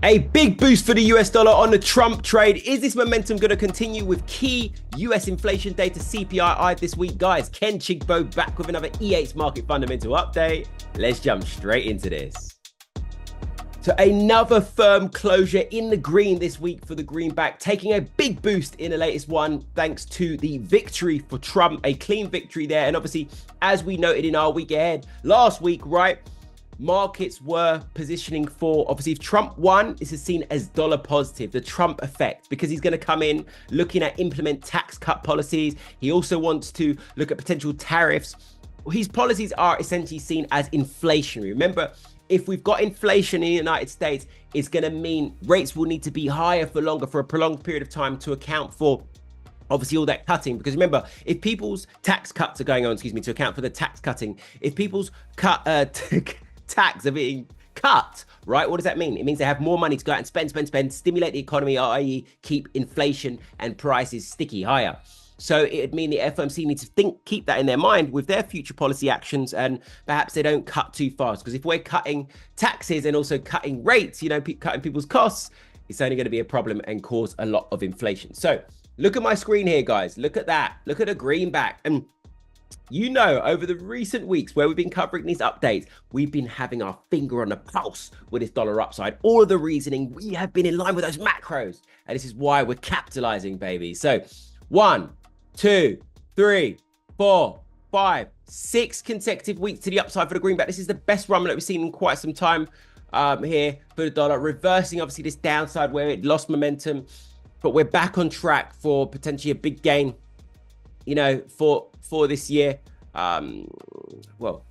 A big boost for the US dollar on the Trump trade. Is this momentum going to continue with key US inflation data CPI this week? Guys, Ken Chigbo back with another E8's market fundamental update. Let's jump straight into this. So another firm closure in the green this week for the greenback, taking a big boost in the latest one thanks to the victory for Trump, a clean victory there. And obviously, as we noted in our week ahead last week, right? Markets were positioning for, obviously, if Trump won, this is seen as dollar positive, the Trump effect, because he's going to come in looking at implement tax cut policies. He also wants to look at potential tariffs. His policies are essentially seen as inflationary. Remember, if we've got inflation in the United States, it's going to mean rates will need to be higher for longer, for a prolonged period of time to account for obviously all that cutting. Because remember, if people's tax cuts are going on, to account for the tax cutting, if people's tax are being cut, right? What does that mean? It means they have more money to go out and spend, stimulate the economy, i.e. keep inflation and prices sticky higher. So it'd mean the FOMC needs to keep that in their mind with their future policy actions, and perhaps they don't cut too fast. Because if we're cutting taxes and also cutting rates, cutting people's costs, it's only going to be a problem and cause a lot of inflation. So look at my screen here, guys. Look at that. Look at the greenback. And over the recent weeks where we've been covering these updates, we've been having our finger on the pulse with this dollar upside. All of the reasoning, we have been in line with those macros. And this is why we're capitalizing, baby. So 1, 2, 3, 4, 5, 6 consecutive weeks to the upside for the greenback. This is the best run that we've seen in quite some time here for the dollar, reversing obviously this downside where it lost momentum. But we're back on track for potentially a big gain, for this year, for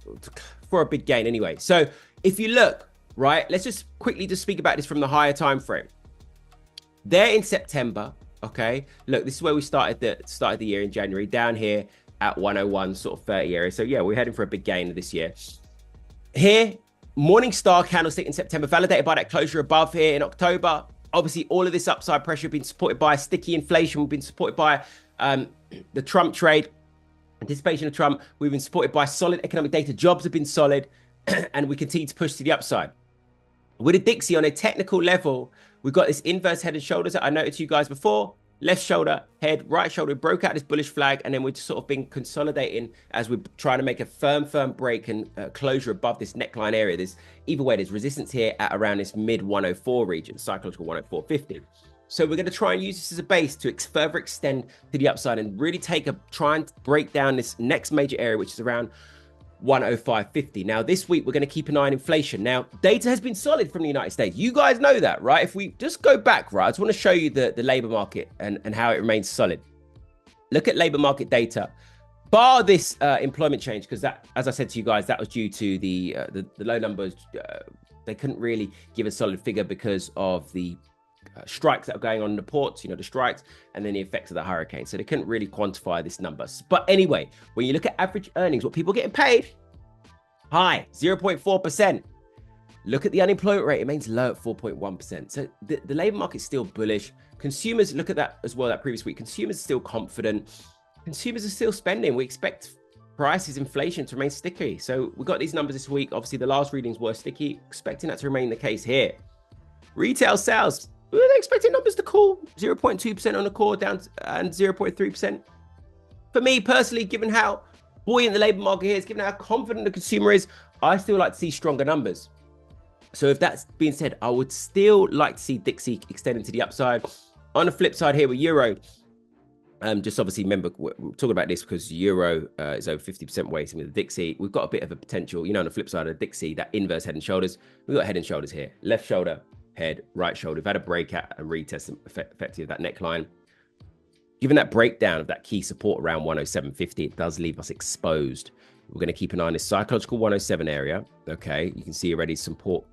a big gain anyway. So if you look, right, let's just quickly speak about this from the higher time frame. There in September, okay, look, this is where we started the year in January, down here at 101 sort of 30 area. So yeah, we're heading for a big gain this year. Here, Morningstar candlestick in September, validated by that closure above here in October. Obviously, all of this upside pressure has been supported by sticky inflation. We've been supported by the Trump trade, anticipation of Trump. We've been supported by solid economic data. Jobs have been solid, and we continue to push to the upside. With a Dixie on a technical level, we've got this inverse head and shoulders that I noted to you guys before. Left shoulder, head, right shoulder. We broke out this bullish flag, and then we've just sort of been consolidating as we're trying to make a firm break and closure above this neckline area. Either way, there's resistance here at around this mid 104 region, psychological 104.50. So we're going to try and use this as a base to further extend to the upside and really try and break down this next major area, which is around 105.50. Now, this week, we're going to keep an eye on inflation. Now, data has been solid from the United States. You guys know that, right? If we just go back, right, I just want to show you the labor market and how it remains solid. Look at labor market data. Bar this employment change, because that, as I said to you guys, that was due to the low numbers. They couldn't really give a solid figure because of the strikes that are going on in the ports, the strikes, and then the effects of the hurricane. So they couldn't really quantify this number. But anyway, when you look at average earnings, what people are getting paid, high, 0.4%. Look at the unemployment rate, it remains low at 4.1%. So the labor market's still bullish. Consumers, look at that as well, that previous week. Consumers are still confident. Consumers are still spending. We expect prices, inflation to remain sticky. So we got these numbers this week. Obviously, the last readings were sticky, expecting that to remain the case here. Retail sales, they're expecting numbers to cool, 0.2% on the core down and 0.3%. For me personally, given how buoyant the labor market is, given how confident the consumer is, I still like to see stronger numbers. So if that's being said, I would still like to see Dixie extending to the upside. On the flip side here with Euro, just obviously remember, we're talking about this because Euro is over 50% weighting with the Dixie. We've got a bit of a potential, on the flip side of the Dixie, that inverse head and shoulders. We've got head and shoulders here, left shoulder, head, right shoulder. We've had a breakout and retest effectively of that neckline. Given that breakdown of that key support around 107.50, it does leave us exposed. We're going to keep an eye on this psychological 107 area. Okay, you can see already support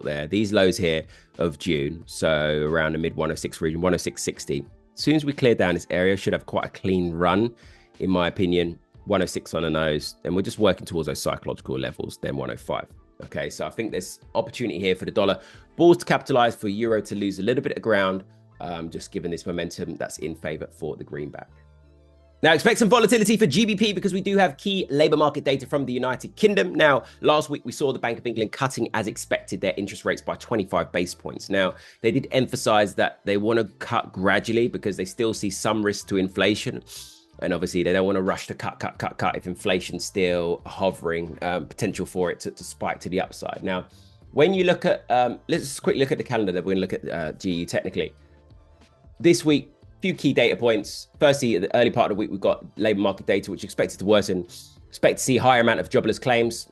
there. These lows here of June, so around the mid 106 region, 106.60. As soon as we clear down this area, should have quite a clean run, in my opinion. 106 on the nose, and we're just working towards those psychological levels, then 105. Okay, so I think there's opportunity here for the dollar bulls to capitalize, for Euro to lose a little bit of ground, just given this momentum that's in favor for the greenback. Now, expect some volatility for GBP because we do have key labour market data from the United Kingdom. Now, last week we saw the Bank of England cutting, as expected, their interest rates by 25 base points. Now, they did emphasise that they want to cut gradually because they still see some risk to inflation. And obviously, they don't want to rush to cut if inflation's still hovering, potential for it to spike to the upside. Now, when you look at, let's just quickly look at the calendar. Then we're going to look at GU technically. This week, few key data points. Firstly, at the early part of the week, we've got labour market data, which is expected to worsen. Expect to see higher amount of jobless claims.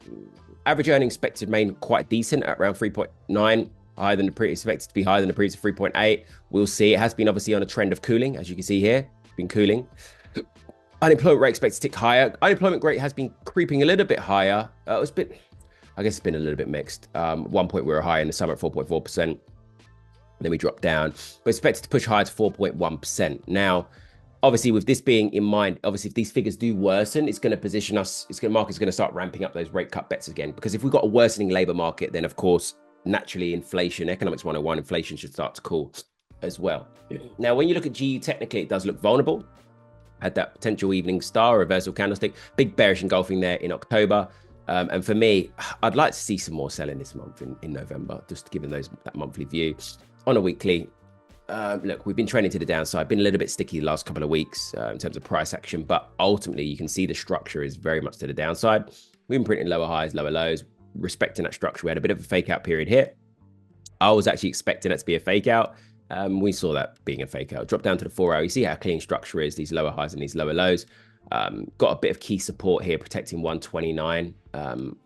Average earnings expected to remain quite decent at around 3.9, higher than the previous, expected to be higher than the previous 3.8. We'll see. It has been obviously on a trend of cooling, as you can see here. It's been cooling. Unemployment rate expected to tick higher. Unemployment rate has been creeping a little bit higher. I guess it's been a little bit mixed. 1 point we were high in the summer at 4.4%. Then we dropped down, but expected to push higher to 4.1%. Now, obviously, with this being in mind, obviously, if these figures do worsen, it's going to position us, market's going to start ramping up those rate cut bets again. Because if we've got a worsening labour market, then of course, naturally, inflation, economics 101, inflation should start to cool as well. Now, when you look at GU technically, it does look vulnerable. Had that potential evening star, reversal candlestick, big bearish engulfing there in October. And for me, I'd like to see some more selling this month in November, just given that monthly view. On a weekly, look, we've been trending to the downside, been a little bit sticky the last couple of weeks in terms of price action, but ultimately you can see the structure is very much to the downside. We've been printing lower highs, lower lows, respecting that structure. We had a bit of a fake out period here. I was actually expecting that to be a fake out. We saw that being a fake out. Drop down to the 4 hour. You see how clean structure is, these lower highs and these lower lows. Got a bit of key support here, protecting 129.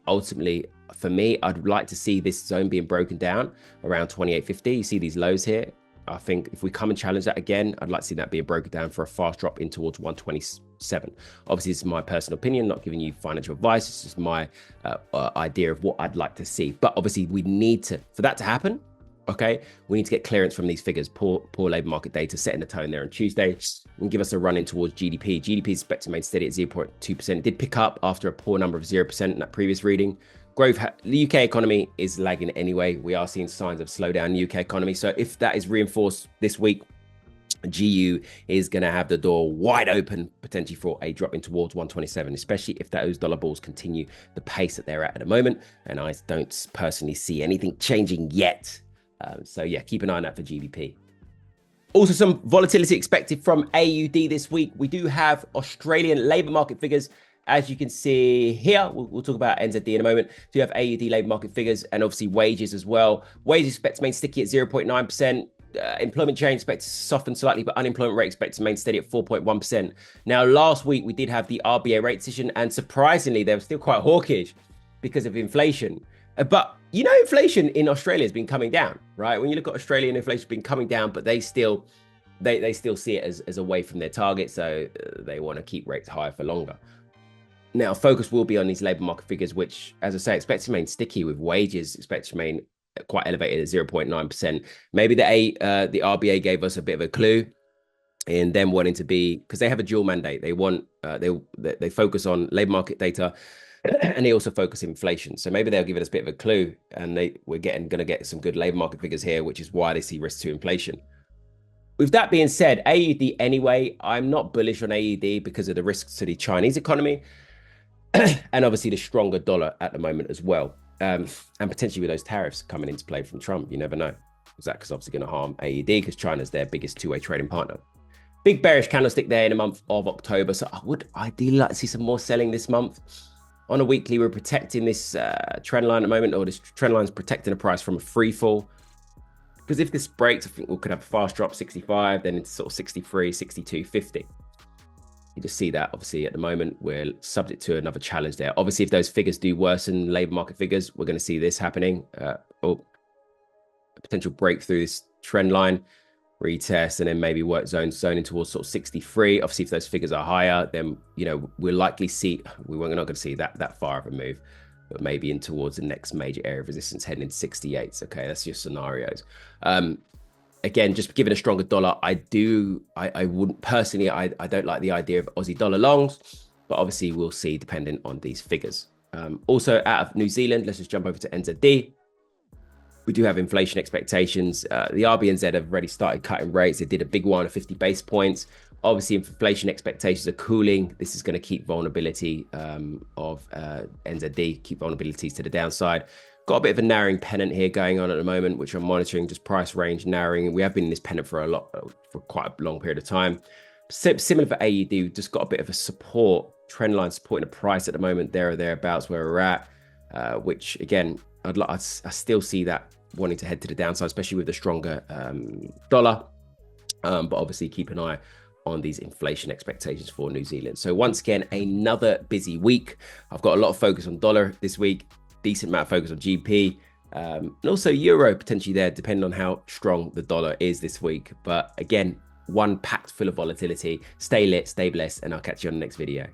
Ultimately, for me, I'd like to see this zone being broken down around 28.50. You see these lows here. I think if we come and challenge that again, I'd like to see that being broken down for a fast drop in towards 127. Obviously, this is my personal opinion, not giving you financial advice. It's just my idea of what I'd like to see. But obviously, we need to, for that to happen, okay, we need to get clearance from these figures. Poor labour market data setting the tone there on Tuesday and give us a run in towards GDP. GDP is expected to remain steady at 0.2%. It did pick up after a poor number of 0% in that previous reading. Growth, the UK economy is lagging anyway. We are seeing signs of slowdown in the UK economy. So if that is reinforced this week, GU is going to have the door wide open potentially for a drop in towards 127, especially if those dollar balls continue the pace that they're at the moment. And I don't personally see anything changing yet. So yeah, keep an eye on that for GBP. Also, some volatility expected from AUD this week. We do have Australian labour market figures. As you can see here, we'll talk about NZD in a moment. So you have AUD labour market figures and obviously wages as well. Wages expect to remain sticky at 0.9%. Employment change expected to soften slightly, but unemployment rate expected to remain steady at 4.1%. Now, last week we did have the RBA rate decision, and surprisingly, they were still quite hawkish because of inflation. But you know, inflation in Australia has been coming down, right? When you look at Australian inflation, has been coming down, but they still see it as away from their target, so they want to keep rates higher for longer. Now, focus will be on these labour market figures, which, as I say, expect to remain sticky, with wages expect to remain quite elevated at 0.9%. Maybe the RBA gave us a bit of a clue in them wanting to be, because they have a dual mandate. They want they focus on labour market data, and they also focus inflation. So maybe they'll give us a bit of a clue, and we're going to get some good labour market figures here, which is why they see risk to inflation. With that being said, AUD anyway, I'm not bullish on AUD because of the risks to the Chinese economy. And obviously the stronger dollar at the moment as well. And potentially with those tariffs coming into play from Trump, you never know. That's obviously going to harm AUD because China's their biggest two-way trading partner. Big bearish candlestick there in the month of October. So I would ideally like to see some more selling this month. On a weekly, we're protecting this trend line at the moment, or this trend line is protecting the price from a free fall. Because if this breaks, I think we could have a fast drop 65, then it's sort of 63, 62.50. You just see that obviously at the moment we're subject to another challenge there. Obviously, if those figures do worsen, labour market figures, we're going to see this happening. Or a potential breakthrough this trend line, retest, and then maybe work zoning towards sort of 63. Obviously, if those figures are higher, then we'll likely see, we're not going to see that far of a move, but maybe in towards the next major area of resistance heading into 68. Okay, that's your scenarios. Again, just given a stronger dollar, I wouldn't personally, I don't like the idea of Aussie dollar longs, but obviously we'll see depending on these figures. Also out of New Zealand, let's just jump over to NZD. We do have inflation expectations. The RBNZ have already started cutting rates. They did a big one of 50 base points. Obviously, inflation expectations are cooling. This is going to keep vulnerability of NZD, keep vulnerabilities to the downside. Got a bit of a narrowing pennant here going on at the moment, which I'm monitoring, just price range narrowing. We have been in this pennant for quite a long period of time. Similar for AUD, just got a bit of a support, trend line supporting the price at the moment, there or thereabouts where we're at, which again, I still see that wanting to head to the downside, especially with the stronger dollar. But obviously keep an eye on these inflation expectations for New Zealand. So once again, another busy week. I've got a lot of focus on dollar this week, decent amount of focus on GP, and also euro potentially there, depending on how strong the dollar is this week. But again, one packed full of volatility. Stay lit, stay blessed, and I'll catch you on the next video.